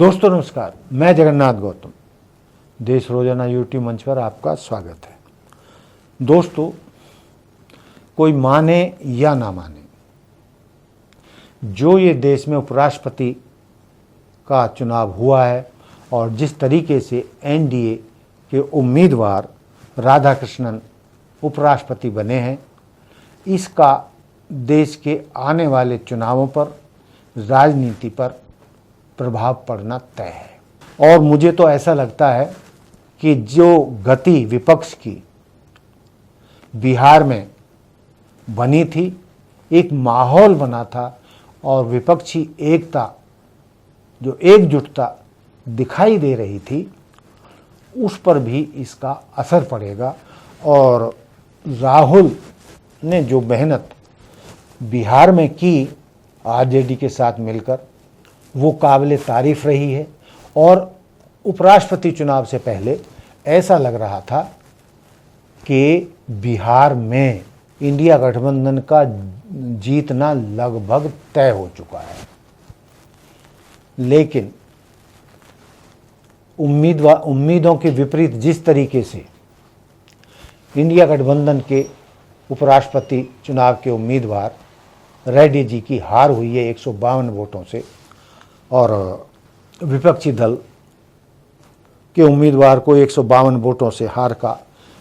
दोस्तों नमस्कार, मैं जगन्नाथ गौतम देश रोजाना यूट्यूब मंच पर आपका स्वागत है। दोस्तों, कोई माने या ना माने, जो ये देश में उपराष्ट्रपति का चुनाव हुआ है और जिस तरीके से एनडीए के उम्मीदवार राधाकृष्णन उपराष्ट्रपति बने हैं, इसका देश के आने वाले चुनावों पर, राजनीति पर प्रभाव पड़ना तय है। और मुझे तो ऐसा लगता है कि जो गति विपक्ष की बिहार में बनी थी, एक माहौल बना था और विपक्षी एकता, जो एकजुटता दिखाई दे रही थी, उस पर भी इसका असर पड़ेगा। और राहुल ने जो मेहनत बिहार में की आरजेडी के साथ मिलकर, वो काबिले तारीफ रही है। और उपराष्ट्रपति चुनाव से पहले ऐसा लग रहा था कि बिहार में इंडिया गठबंधन का जीतना लगभग तय हो चुका है, लेकिन उम्मीदों के विपरीत जिस तरीके से इंडिया गठबंधन के उपराष्ट्रपति चुनाव के उम्मीदवार रेड्डी जी की हार हुई है 152 वोटों से, और विपक्षी दल के उम्मीदवार को 152 वोटों से हार का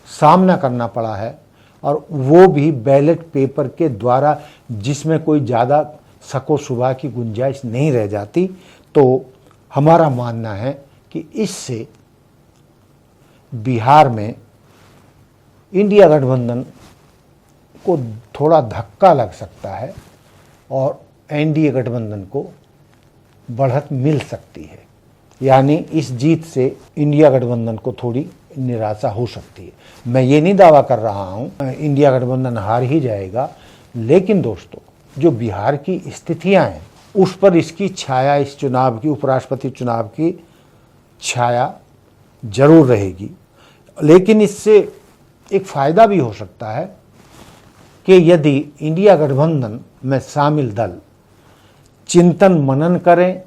सामना करना पड़ा है, और वो भी बैलेट पेपर के द्वारा, जिसमें कोई ज़्यादा शको शुबा की गुंजाइश नहीं रह जाती। तो हमारा मानना है कि इससे बिहार में इंडिया गठबंधन को थोड़ा धक्का लग सकता है और एनडीए गठबंधन को बढ़त मिल सकती है। यानी इस जीत से इंडिया गठबंधन को थोड़ी निराशा हो सकती है। मैं ये नहीं दावा कर रहा हूँ इंडिया गठबंधन हार ही जाएगा, लेकिन दोस्तों, जो बिहार की स्थितियाँ हैं उस पर इसकी छाया, इस चुनाव की, उपराष्ट्रपति चुनाव की छाया जरूर रहेगी। लेकिन इससे एक फ़ायदा भी हो सकता है कि यदि इंडिया गठबंधन में शामिल दल चिंतन मनन करें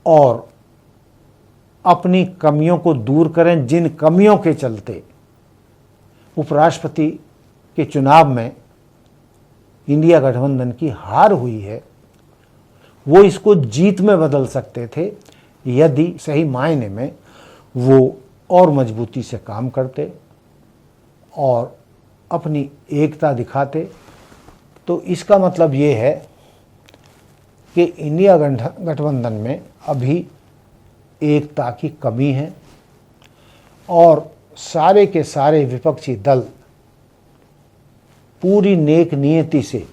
और अपनी कमियों को दूर करें, जिन कमियों के चलते उपराष्ट्रपति के चुनाव में इंडिया गठबंधन की हार हुई है, वो इसको जीत में बदल सकते थे यदि सही मायने में वो और मजबूती से काम करते और अपनी एकता दिखाते। तो इसका मतलब ये है कि इंडिया गठबंधन में अभी एकता की कमी है और सारे के सारे विपक्षी दल पूरी नेक नियति से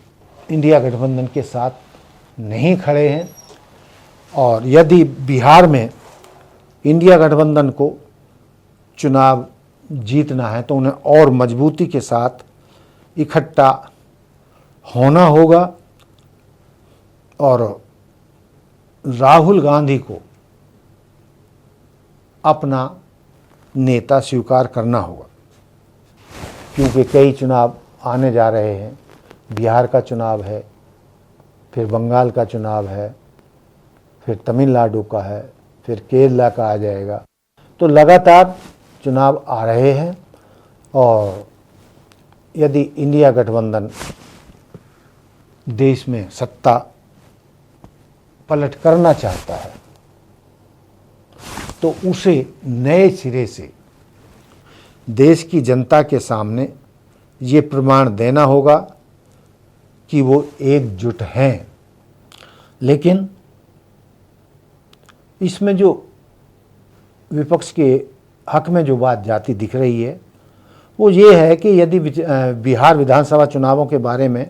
इंडिया गठबंधन के साथ नहीं खड़े हैं। और यदि बिहार में इंडिया गठबंधन को चुनाव जीतना है तो उन्हें और मजबूती के साथ इकट्ठा होना होगा और राहुल गांधी को अपना नेता स्वीकार करना होगा, क्योंकि कई चुनाव आने जा रहे हैं। बिहार का चुनाव है, फिर बंगाल का चुनाव है, फिर तमिलनाडु का है, फिर केरला का आ जाएगा। तो लगातार चुनाव आ रहे हैं और यदि इंडिया गठबंधन देश में सत्ता पलट करना चाहता है तो उसे नए सिरे से देश की जनता के सामने ये प्रमाण देना होगा कि वो एकजुट हैं। लेकिन इसमें जो विपक्ष के हक में जो बात जाती दिख रही है वो ये है कि यदि बिहार विधानसभा चुनावों के बारे में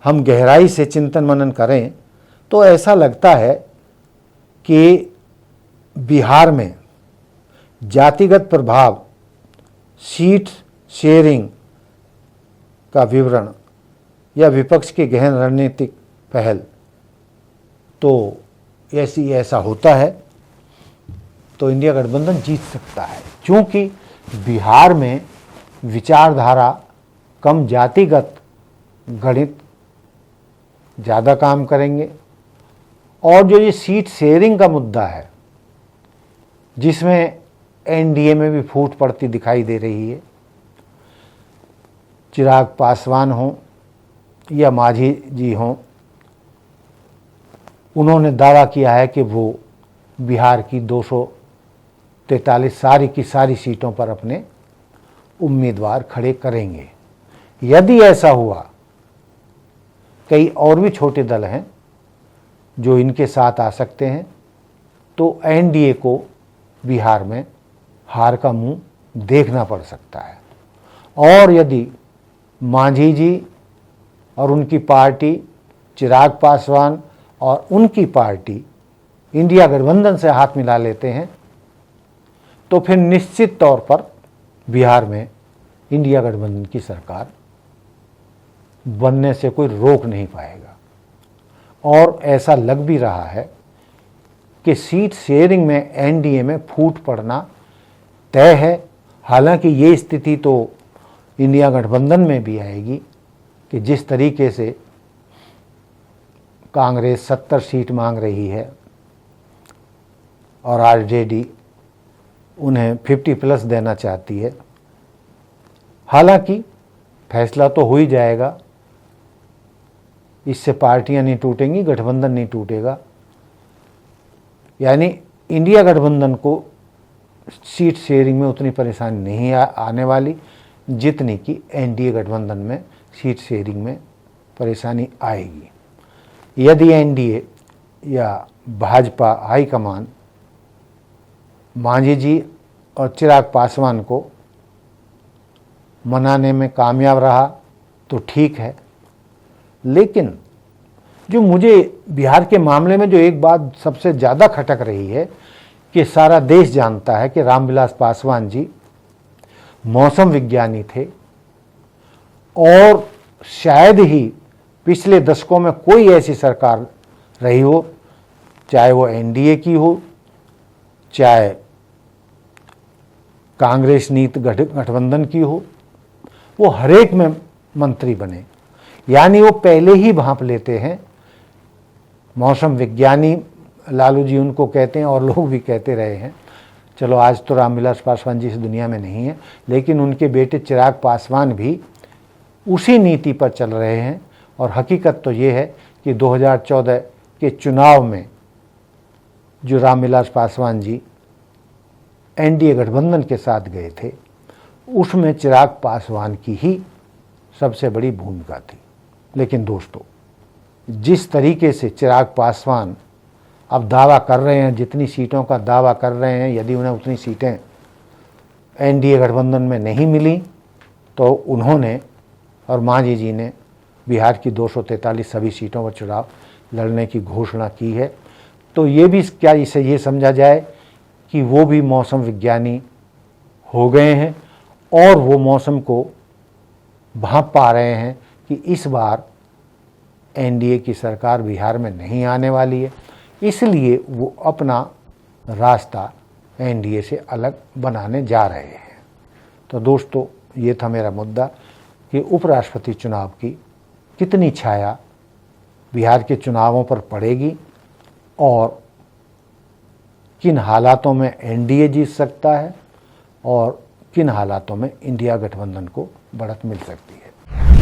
हम गहराई से चिंतन मनन करें तो ऐसा लगता है कि बिहार में जातिगत प्रभाव, सीट शेयरिंग का विवरण या विपक्ष के गहन रणनीतिक पहल, तो ऐसा होता है तो इंडिया गठबंधन जीत सकता है, क्योंकि बिहार में विचारधारा कम, जातिगत गणित ज़्यादा काम करेंगे और जो ये सीट शेयरिंग का मुद्दा है, जिसमें एनडीए में भी फूट पड़ती दिखाई दे रही है, चिराग पासवान हों या मांझी जी हों, उन्होंने दावा किया है कि वो बिहार की 243 सारी की सारी सीटों पर अपने उम्मीदवार खड़े करेंगे। यदि ऐसा हुआ, कई और भी छोटे दल हैं जो इनके साथ आ सकते हैं, तो एनडीए को बिहार में हार का मुंह देखना पड़ सकता है। और यदि मांझी जी और उनकी पार्टी, चिराग पासवान और उनकी पार्टी इंडिया गठबंधन से हाथ मिला लेते हैं, तो फिर निश्चित तौर पर बिहार में इंडिया गठबंधन की सरकार बनने से कोई रोक नहीं पाएगा। और ऐसा लग भी रहा है कि सीट शेयरिंग में एनडीए में फूट पड़ना तय है। हालांकि ये स्थिति तो इंडिया गठबंधन में भी आएगी कि जिस तरीके से कांग्रेस 70 सीट मांग रही है और आरजेडी उन्हें 50+ देना चाहती है। हालांकि फैसला तो हो ही जाएगा, इससे पार्टियां नहीं टूटेंगी, गठबंधन नहीं टूटेगा। यानी इंडिया गठबंधन को सीट शेयरिंग में उतनी परेशानी नहीं आने वाली जितनी कि एनडीए गठबंधन में सीट शेयरिंग में परेशानी आएगी। यदि एनडीए या भाजपा हाईकमान मांझी जी और चिराग पासवान को मनाने में कामयाब रहा तो ठीक है, लेकिन जो मुझे बिहार के मामले में जो एक बात सबसे ज़्यादा खटक रही है कि सारा देश जानता है कि रामविलास पासवान जी मौसम विज्ञानी थे और शायद ही पिछले दशकों में कोई ऐसी सरकार रही हो, चाहे वो एनडीए की हो, चाहे कांग्रेस नीति गठबंधन की हो, वो हरेक में मंत्री बने। यानी वो पहले ही भांप लेते हैं। मौसम विज्ञानी लालू जी उनको कहते हैं और लोग भी कहते रहे हैं। चलो आज तो रामविलास पासवान जी इस दुनिया में नहीं है, लेकिन उनके बेटे चिराग पासवान भी उसी नीति पर चल रहे हैं। और हकीकत तो ये है कि 2014 के चुनाव में जो रामविलास पासवान जी एनडीए गठबंधन के साथ गए थे, उसमें चिराग पासवान की ही सबसे बड़ी भूमिका थी। लेकिन दोस्तों, जिस तरीके से चिराग पासवान अब दावा कर रहे हैं, जितनी सीटों का दावा कर रहे हैं, यदि उन्हें उतनी सीटें एनडीए गठबंधन में नहीं मिली तो उन्होंने और मांझी जी ने बिहार की 243 सभी सीटों पर चुनाव लड़ने की घोषणा की है। तो ये भी क्या इसे ये समझा जाए कि वो भी मौसम विज्ञानी हो गए हैं और वो मौसम को भांप पा रहे हैं कि इस बार एनडीए की सरकार बिहार में नहीं आने वाली है, इसलिए वो अपना रास्ता एनडीए से अलग बनाने जा रहे हैं। तो दोस्तों, ये था मेरा मुद्दा कि उपराष्ट्रपति चुनाव की कितनी छाया बिहार के चुनावों पर पड़ेगी और किन हालातों में एनडीए जीत सकता है और किन हालातों में इंडिया गठबंधन को बढ़त मिल सकती है।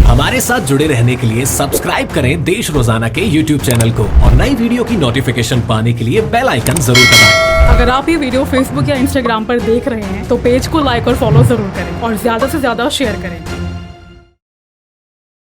हमारे साथ जुड़े रहने के लिए सब्सक्राइब करें देश रोजाना के YouTube चैनल को और नई वीडियो की नोटिफिकेशन पाने के लिए बेल आइकन जरूर दबाएं। अगर आप ये वीडियो Facebook या Instagram पर देख रहे हैं तो पेज को लाइक और फॉलो जरूर करें और ज्यादा से ज्यादा शेयर करें।